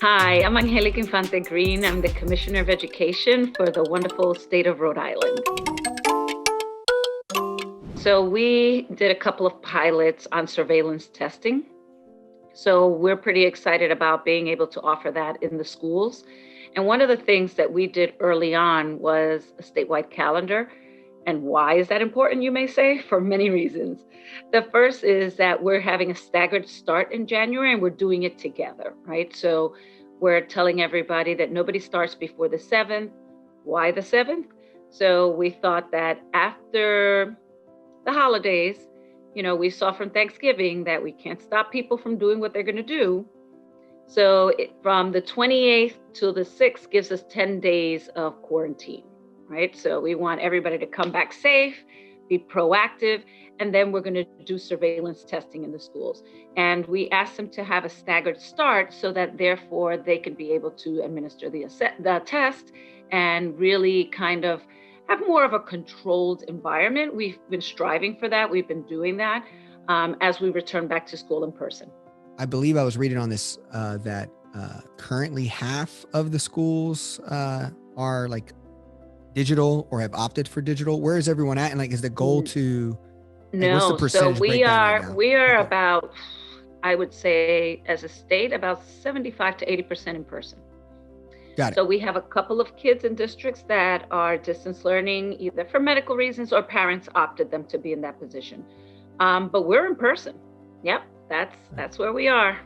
Hi, I'm Angélica Infante-Green. I'm the Commissioner of Education for the wonderful state of Rhode Island. So we did a couple of pilots on surveillance testing. So we're pretty excited about being able to offer that in the schools. And one of the things that we did early on was a statewide calendar. And why is that important, you may say? For many reasons. The first is that we're having a staggered start in January and we're doing it together, right? So we're telling everybody that nobody starts before the 7th. Why the 7th? So we thought that after the holidays, we saw from Thanksgiving that we can't stop people from doing what they're going to do. So from the 28th to the 6th gives us 10 days of quarantine, right? So we want everybody to come back safe, be proactive, and then we're going to do surveillance testing in the schools. And we asked them to have a staggered start so that therefore they could be able to administer the test and really kind of have more of a controlled environment. We've been striving for that. We've been doing that as we return back to school in person. I believe I was reading on this that currently half of the schools are like digital or have opted for digital. Where is everyone at? And like, is the goal to what's the percentage? So we are about, I would say, as a state, about 75 to 80% in person. Got it. So we have a couple of kids in districts that are distance learning, either for medical reasons or parents opted them to be in that position. But we're in person. Yep, that's where we are.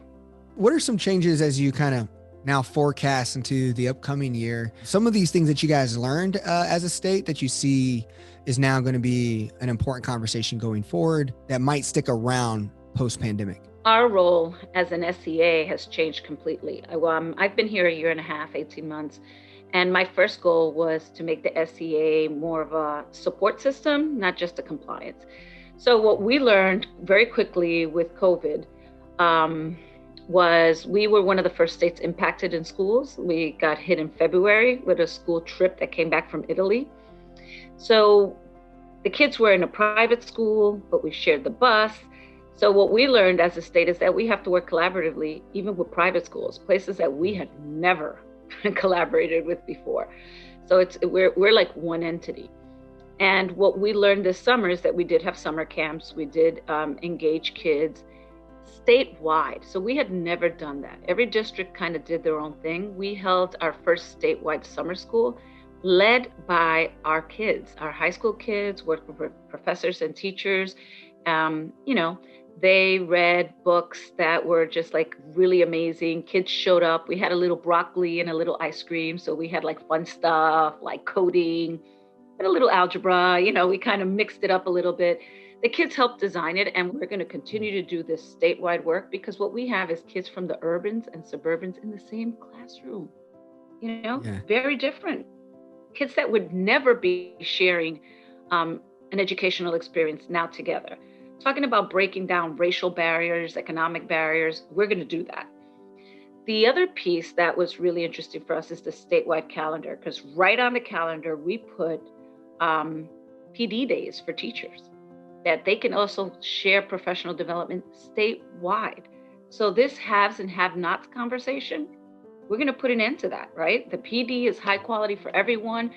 What are some changes as you kind of now forecast into the upcoming year? Some of these things that you guys learned as a state that you see is now going to be an important conversation going forward that might stick around post-pandemic? Our role as an SEA has changed completely. I've been here a year and a half, 18 months, and my first goal was to make the SEA more of a support system, not just a compliance. So what we learned very quickly with COVID was we were one of the first states impacted in schools. We got hit in February with a school trip that came back from Italy. So the kids were in a private school, but we shared the bus. So what we learned as a state is that we have to work collaboratively, even with private schools, places that we had never collaborated with before. So we're like one entity. And what we learned this summer is that we did have summer camps. We did engage kids statewide. So we had never done that. Every district kind of did their own thing. We held our first statewide summer school led by our kids, our high school kids, worked with professors and teachers. They read books that were just like really amazing. Kids showed up. We had a little broccoli and a little ice cream. So we had like fun stuff like coding and a little algebra. We kind of mixed it up a little bit. The kids helped design it, and we're going to continue to do this statewide work because what we have is kids from the urbans and suburbans in the same classroom, Very different. Kids that would never be sharing an educational experience now together. Talking about breaking down racial barriers, economic barriers, we're going to do that. The other piece that was really interesting for us is the statewide calendar, because right on the calendar, we put PD days for teachers, that they can also share professional development statewide. So this haves and have-nots conversation, we're going to put an end to that, right? The PD is high quality for everyone.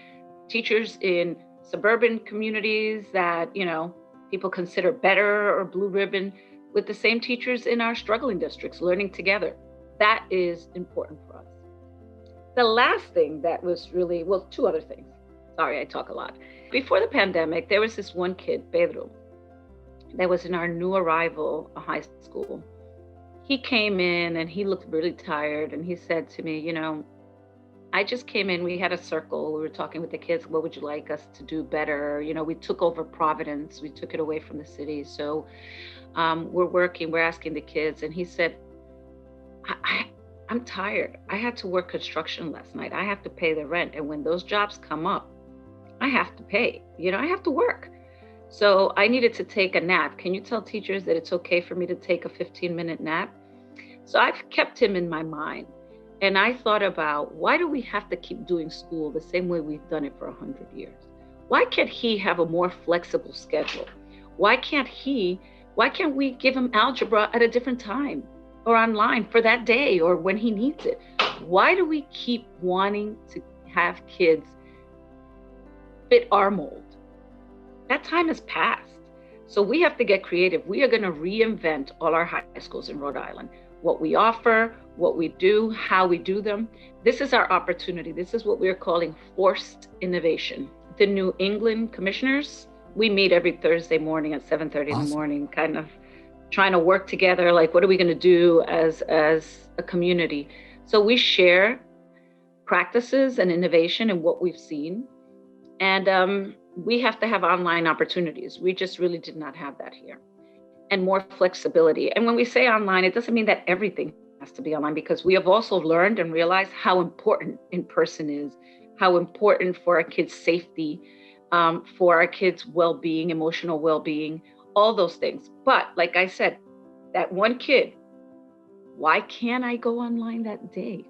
Teachers in suburban communities that, people consider better or blue ribbon, with the same teachers in our struggling districts learning together. That is important for us. The last thing that was really, two other things. Sorry, I talk a lot. Before the pandemic, there was this one kid, Pedro, that was in our new arrival high school. He came in and he looked really tired, and he said to me, I just came in, we had a circle, we were talking with the kids, what would you like us to do better? We took over Providence, we took it away from the city. So we're asking the kids, and he said, I'm tired. I had to work construction last night. I have to pay the rent. And when those jobs come up, I have to pay, I have to work. So I needed to take a nap. Can you tell teachers that it's okay for me to take a 15-minute nap? So I've kept him in my mind. And I thought about, why do we have to keep doing school the same way we've done it for 100 years? Why can't he have a more flexible schedule? Why can't we give him algebra at a different time or online for that day or when he needs it? Why do we keep wanting to have kids fit our mold? That time has passed. So we have to get creative. We are going to reinvent all our high schools in Rhode Island, what we offer, what we do, how we do them. This is our opportunity. This is what we're calling forced innovation. The New England commissioners, we meet every Thursday morning at 7:30 in the morning, kind of trying to work together, like what are we going to do as a community? So we share practices and innovation and what we've seen. And we have to have online opportunities. We just really did not have that here. And more flexibility. And when we say online, it doesn't mean that everything has to be online, because we have also learned and realized how important in person is, how important for our kids' safety, for our kids' well-being, emotional well-being, all those things. But like I said, that one kid, why can't I go online that day?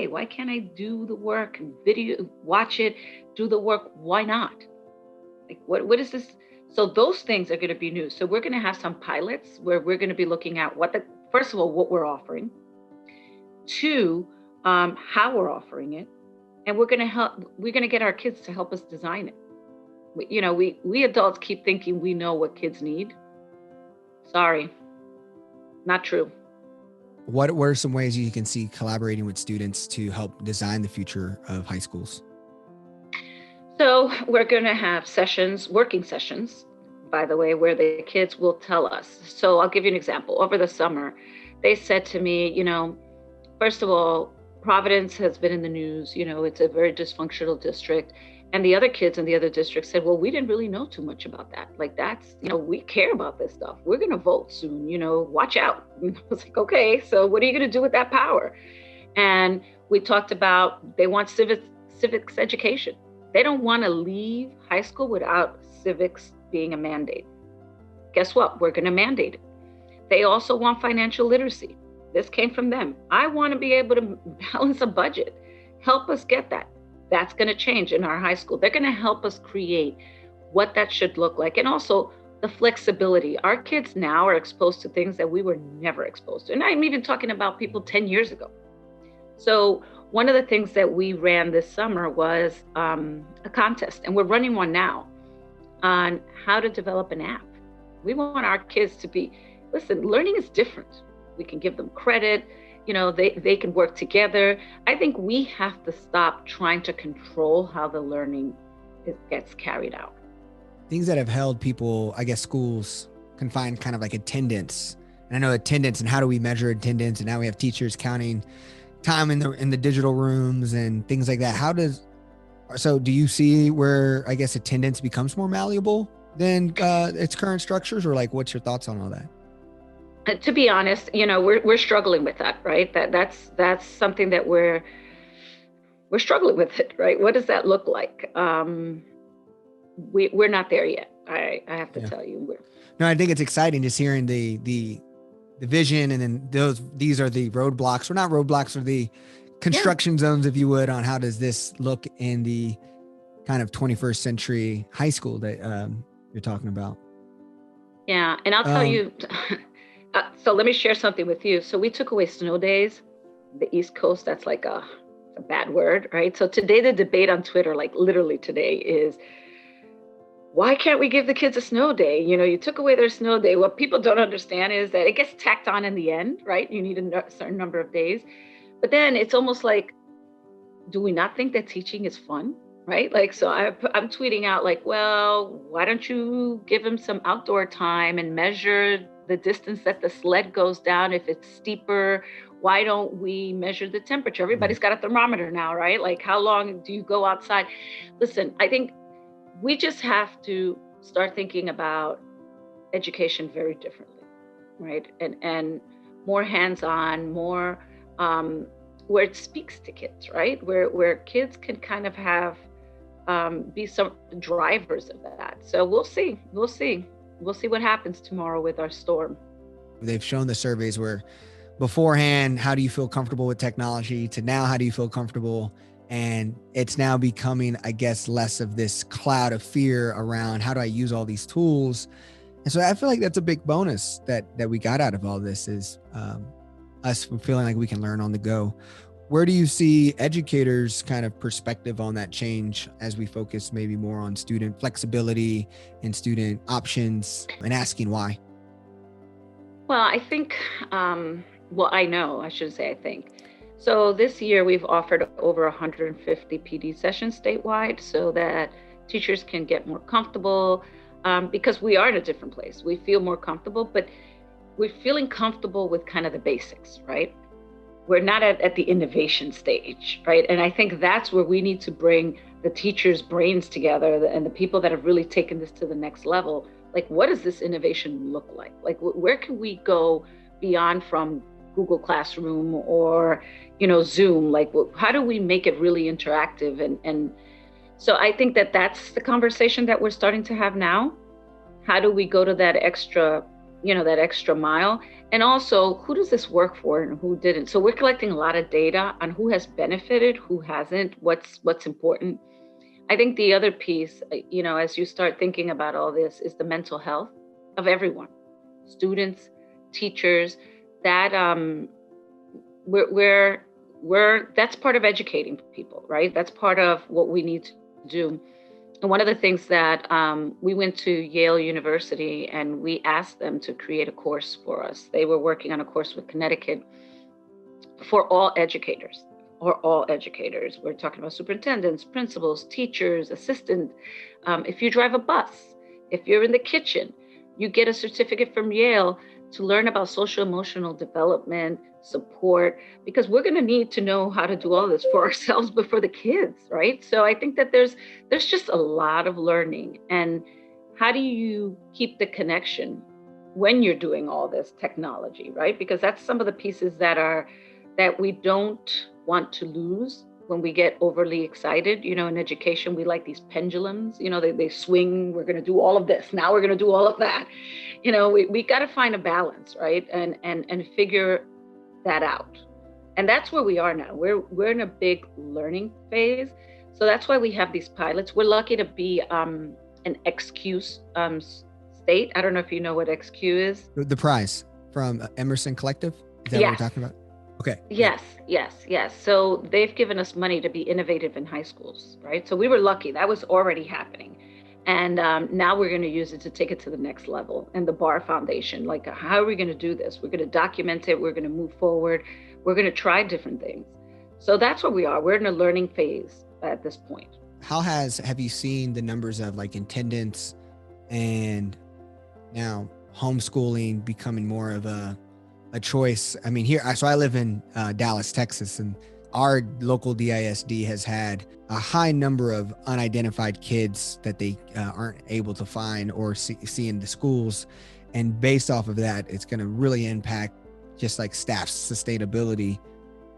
Why can't I do the work, video, watch it, do the work? Why not? Like, what is this? So those things are going to be new. So we're going to have some pilots where we're going to be looking at first of all, what we're offering. Two, how we're offering it. And we're going to get our kids to help us design it. We adults keep thinking we know what kids need. Sorry, not true. What were some ways you can see collaborating with students to help design the future of high schools? So we're going to have working sessions, by the way, where the kids will tell us. So I'll give you an example. Over the summer, they said to me, first of all, Providence has been in the news. It's a very dysfunctional district. And the other kids in the other district said, well, we didn't really know too much about that. Like that's, we care about this stuff. We're going to vote soon, watch out. And I was like, okay, so what are you going to do with that power? And we talked about, they want civics education. They don't want to leave high school without civics being a mandate. Guess what? We're going to mandate it. They also want financial literacy. This came from them. I want to be able to balance a budget. Help us get that. That's going to change in our high school. They're going to help us create what that should look like. And also the flexibility. Our kids now are exposed to things that we were never exposed to. And I'm even talking about people 10 years ago. So one of the things that we ran this summer was a contest, and we're running one now on how to develop an app. We want our kids to listen, learning is different. We can give them credit. They can work together. I think we have to stop trying to control how the learning gets carried out. Things that have held people, I guess schools confined, kind of like attendance. And I know attendance and how do we measure attendance? And now we have teachers counting time in the digital rooms and things like that. So do you see where, I guess, attendance becomes more malleable than its current structures, or like, what's your thoughts on all that? To be honest, we're struggling with that, right? That's something that we're struggling with it, right? What does that look like? We're not there yet. I have to tell you. No, I think it's exciting just hearing the vision, and then these are the roadblocks, or not roadblocks, or the construction zones, if you would, on how does this look in the kind of 21st century high school that you're talking about. Yeah, and I'll tell you. So let me share something with you. So we took away snow days, the East Coast. That's like a bad word, right? So today the debate on Twitter, like literally today, is why can't we give the kids a snow day? You took away their snow day. What people don't understand is that it gets tacked on in the end, right? You need a certain number of days. But then it's almost like, do we not think that teaching is fun, right? Like, so I'm tweeting out like, well, why don't you give them some outdoor time and measure the distance that the sled goes down if it's steeper? Why don't we measure the temperature? Everybody's got a thermometer now, right? Like, how long do you go outside? Listen, I think we just have to start thinking about education very differently, right? And more hands-on, more where it speaks to kids, right? Where kids can kind of have be some drivers of that. So we'll see what happens tomorrow with our storm. They've shown the surveys where beforehand, how do you feel comfortable with technology, to now, how do you feel comfortable? And it's now becoming, I guess, less of this cloud of fear around how do I use all these tools. And so I feel like that's a big bonus that we got out of all this, is us feeling like we can learn on the go. Where do you see educators' kind of perspective on that change as we focus maybe more on student flexibility and student options and asking why? Well, I think, well, I know, I shouldn't say I think. So this year we've offered over 150 PD sessions statewide so that teachers can get more comfortable, because we are in a different place. We feel more comfortable, but we're feeling comfortable with kind of the basics, right? We're not at the innovation stage, right? And I think that's where we need to bring the teachers' brains together and the people that have really taken this to the next level. Like, what does this innovation look like? Like, where can we go beyond from Google Classroom or, Zoom? Like, how do we make it really interactive? And so I think that that's the conversation that we're starting to have now. How do we go to that extra mile? And also, who does this work for and who didn't? So we're collecting a lot of data on who has benefited, who hasn't, what's important. I think the other piece, as you start thinking about all this, is the mental health of everyone, students, teachers. That that's part of educating people, right? That's part of what we need to do. And one of the things that we went to Yale University and we asked them to create a course for us. They were working on a course with Connecticut for all educators, or all educators. We're talking about superintendents, principals, teachers, assistants. If you drive a bus, if you're in the kitchen, you get a certificate from Yale to learn about social emotional development, support, because we're going to need to know how to do all this for ourselves, but for the kids, right? So I think that there's just a lot of learning. And how do you keep the connection when you're doing all this technology, right? Because that's some of the pieces that we don't want to lose when we get overly excited. In education, we like these pendulums, they swing. We're going to do all of this. Now we're going to do all of that. We got to find a balance, right? And figure that out. And that's where we are now. We're in a big learning phase. So that's why we have these pilots. We're lucky to be an XQ state. I don't know if you know what XQ is. The prize from Emerson Collective? Is that Yes. what we're talking about? Okay. Yes. So they've given us money to be innovative in high schools, right? So we were lucky. That was already happening. And now we're going to use it to take it to the next level. And the Bar Foundation, like, how are we going to do this? We're going to document it. We're going to move forward. We're going to try different things. So that's where we are. We're in a learning phase at this point. Have you seen the numbers of like attendance and now homeschooling becoming more of a choice? I mean, so I live in Dallas, Texas, and our local DISD has had a high number of unidentified kids that they aren't able to find or see in the schools. And based off of that, it's going to really impact just like staff's sustainability.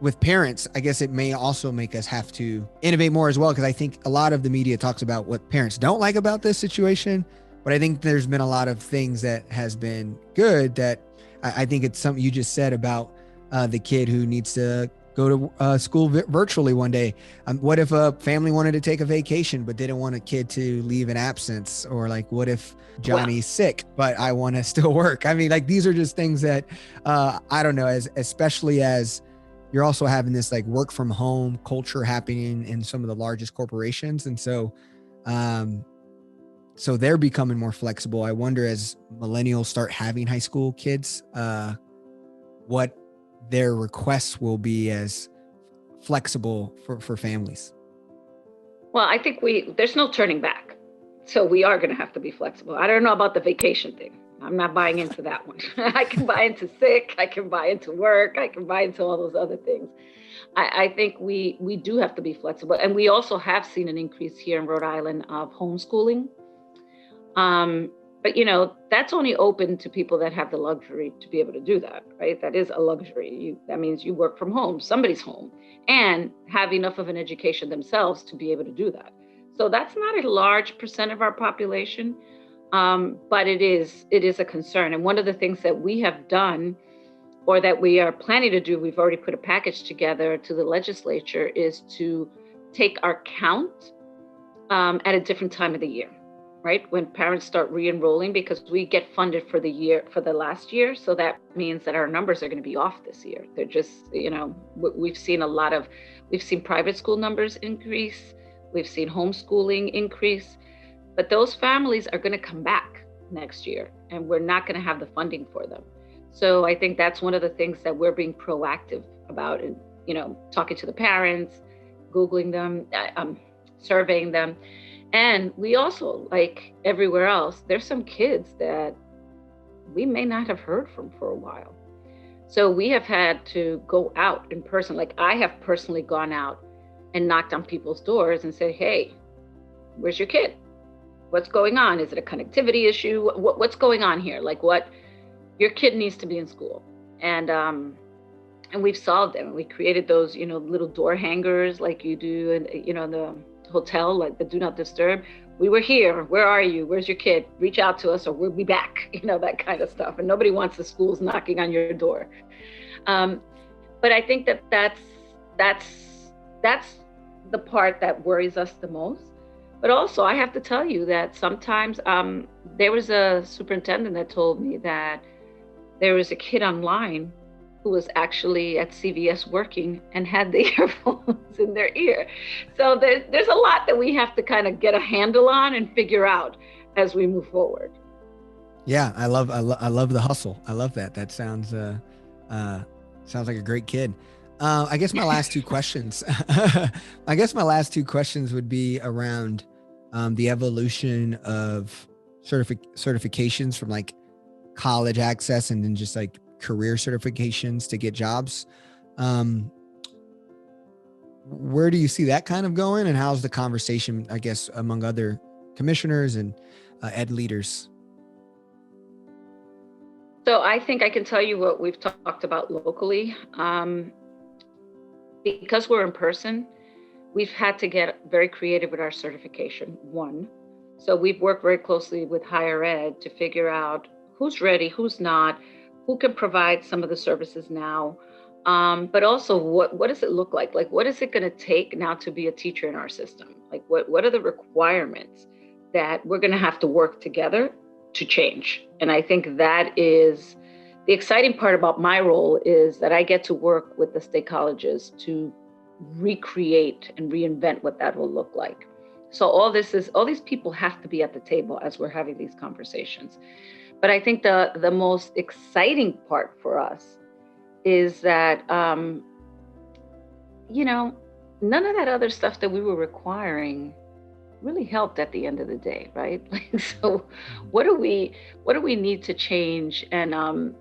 With parents, I guess it may also make us have to innovate more as well, because I think a lot of the media talks about what parents don't like about this situation. But I think there's been a lot of things that has been good that I think it's something you just said about the kid who needs to go to school virtually one day. What if a family wanted to take a vacation but didn't want a kid to leave in absence? Or like, what if Johnny's sick but I want to still work? I mean, like, these are just things that I don't know, especially as you're also having this like work from home culture happening in some of the largest corporations. And so they're becoming more flexible. I wonder, as millennials start having high school kids, what their requests will be as flexible for families. Well, I think there's no turning back. So we are going to have to be flexible. I don't know about the vacation thing. I'm not buying into that one. I can buy into sick. I can buy into work. I can buy into all those other things. I think we do have to be flexible. And we also have seen an increase here in Rhode Island of homeschooling. But that's only open to people that have the luxury to be able to do that, right? That is a luxury. That means you work from home, somebody's home, and have enough of an education themselves to be able to do that. So that's not a large percent of our population, but it is a concern. And one of the things that we have done, or that we are planning to do, we've already put a package together to the legislature, is to take our count at a different time of the year. right? When parents start re-enrolling, because we get funded for the year, for the last year. So that means that our numbers are going to be off this year. They're just, we've seen we've seen private school numbers increase. We've seen homeschooling increase, but those families are going to come back next year and we're not going to have the funding for them. So I think that's one of the things that we're being proactive about, and, talking to the parents, Googling them, surveying them. And we also, like everywhere else, there's some kids that we may not have heard from for a while. So we have had to go out in person. Like I have personally gone out and knocked on people's doors and said, hey, where's your kid? What's going on? Is it a connectivity issue? What's going on here? Like your kid needs to be in school. And we've solved them. We created those, little door hangers like you do in the hotel, like the do not disturb. We were here. Where are you? Where's your kid? Reach out to us or we'll be back, that kind of stuff. And nobody wants the schools knocking on your door. But I think that's the part that worries us the most. But also I have to tell you that sometimes there was a superintendent that told me that there was a kid online who was actually at CVS working and had the earphones in their ear. So there's a lot that we have to kind of get a handle on and figure out as we move forward. Yeah, I love the hustle. I love that. That sounds like a great kid. I guess my last two questions. Would be around the evolution of certifications from like college access and then just like career certifications to get jobs. Where do you see that kind of going, and how's the conversation, I guess, among other commissioners and ed leaders? So I think I can tell you what we've talked about locally. Because we're in person, we've had to get very creative with our certification, one. So we've worked very closely with higher ed to figure out who's ready, who's not, who can provide some of the services now, but also what does it look like? Like, what is it going to take now to be a teacher in our system? Like, what are the requirements that we're going to have to work together to change? And I think that is the exciting part about my role, is that I get to work with the state colleges to recreate and reinvent what that will look like. So all these people have to be at the table as we're having these conversations. But I think the most exciting part for us is that, none of that other stuff that we were requiring really helped at the end of the day, right? So what do we need to change? And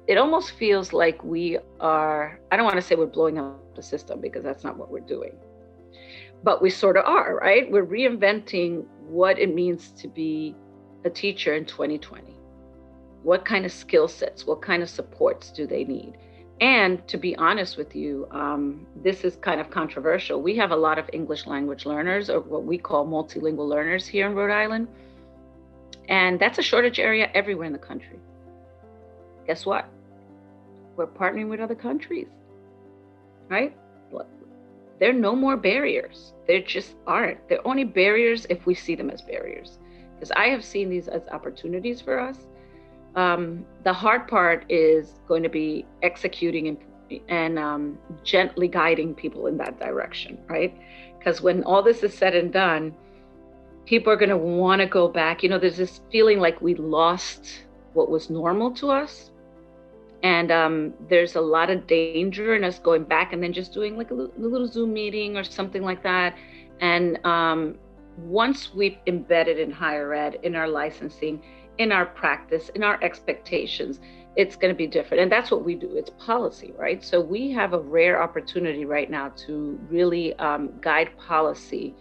it almost feels like we are, I don't want to say we're blowing up the system, because that's not what we're doing. But we sort of are, right? We're reinventing what it means to be a teacher in 2020. What kind of skill sets, what kind of supports do they need? And to be honest with you, this is kind of controversial. We have a lot of English language learners, or what we call multilingual learners here in Rhode Island. And that's a shortage area everywhere in the country. Guess what? We're partnering with other countries, right? There are no more barriers. There just aren't. They're only barriers if we see them as barriers. Because I have seen these as opportunities for us. The hard part is going to be executing and gently guiding people in that direction, right? Because when all this is said and done, people are going to want to go back. There's this feeling like we lost what was normal to us. And there's a lot of danger in us going back and then just doing like a little Zoom meeting or something like that. And once we've embedded in higher ed, in our licensing, in our practice, in our expectations, it's going to be different. And that's what we do. It's policy, right? So we have a rare opportunity right now to really guide policy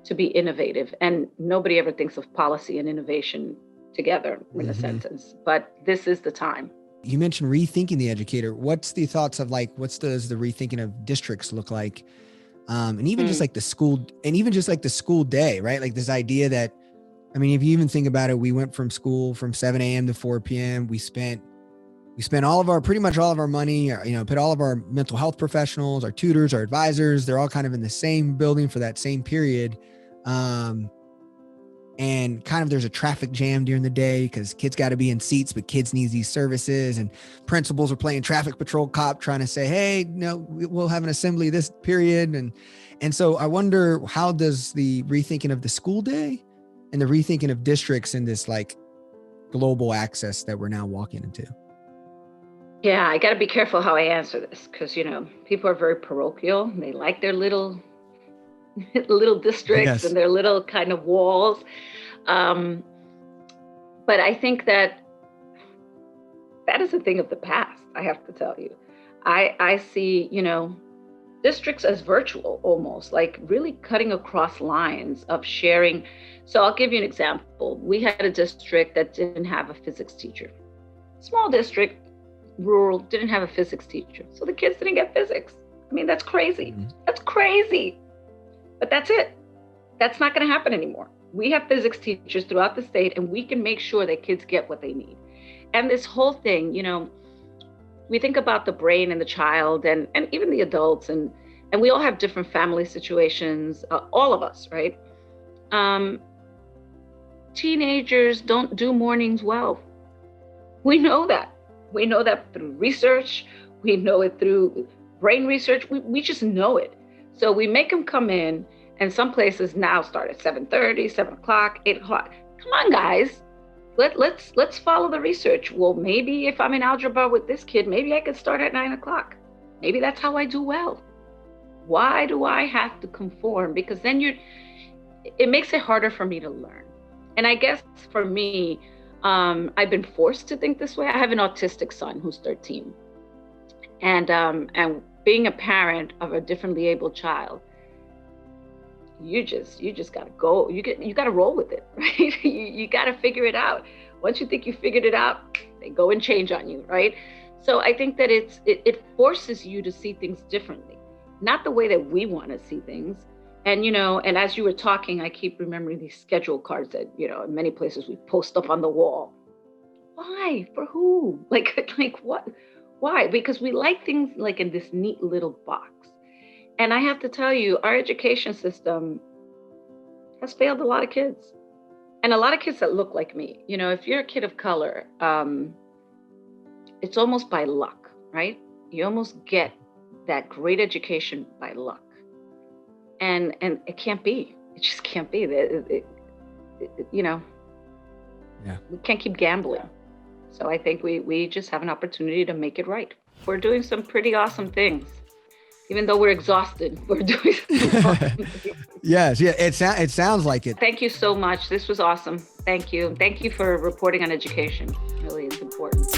to be innovative. And nobody ever thinks of policy and innovation together in a sentence, but this is the time. You mentioned rethinking the educator. What's the thoughts of like, does the rethinking of districts look like? And even just like the school, and even just like the school day, right? Like this idea that, I mean, if you even think about it, we went from school from 7 a.m. to 4 p.m. We spent pretty much all of our money, put all of our mental health professionals, our tutors, our advisors, they're all kind of in the same building for that same period. and kind of there's a traffic jam during the day because kids got to be in seats, but kids need these services, and principals are playing traffic patrol cop trying to say, hey, no, we'll have an assembly this period. And so I wonder, how does the rethinking of the school day and the rethinking of districts in this like global access that we're now walking into? Yeah, I got to be careful how I answer this because, people are very parochial. They like their little districts Yes. and their little kind of walls. But I think that is a thing of the past, I have to tell you. I see, districts as virtual almost, like really cutting across lines of sharing. So I'll give you an example. We had a district that didn't have a physics teacher. Small district, rural, didn't have a physics teacher. So the kids didn't get physics. I mean, that's crazy. Mm-hmm. That's crazy. But that's it. That's not going to happen anymore. We have physics teachers throughout the state, and we can make sure that kids get what they need. And this whole thing, we think about the brain and the child and even the adults, and we all have different family situations, all of us, right? Teenagers don't do mornings well. We know that. We know that through research. We know it through brain research. We just know it. So we make them come in, and some places now start at 7:30, 7 o'clock, 8 o'clock. Come on, guys. Let's follow the research. Well, maybe if I'm in algebra with this kid, maybe I could start at 9 o'clock. Maybe that's how I do well. Why do I have to conform? Because then it makes it harder for me to learn. And I guess for me, I've been forced to think this way. I have an autistic son who's 13. And being a parent of a differently abled child, you just gotta go. You gotta roll with it, right? you gotta figure it out. Once you think you figured it out, they go and change on you, right? So I think that it forces you to see things differently, not the way that we want to see things. And and as you were talking, I keep remembering these schedule cards that in many places we post up on the wall. Why? For who? Like what? Why? Because we like things like in this neat little box. And I have to tell you, our education system has failed a lot of kids. And a lot of kids that look like me. If you're a kid of color, it's almost by luck, right? You almost get that great education by luck. And it can't be. It just can't be. Yeah. We can't keep gambling. So I think we just have an opportunity to make it right. We're doing some pretty awesome things. Even though we're exhausted, we're doing some awesome things. Yes, yeah, it sounds like it. Thank you so much. This was awesome. Thank you. Thank you for reporting on education. Really, it's important.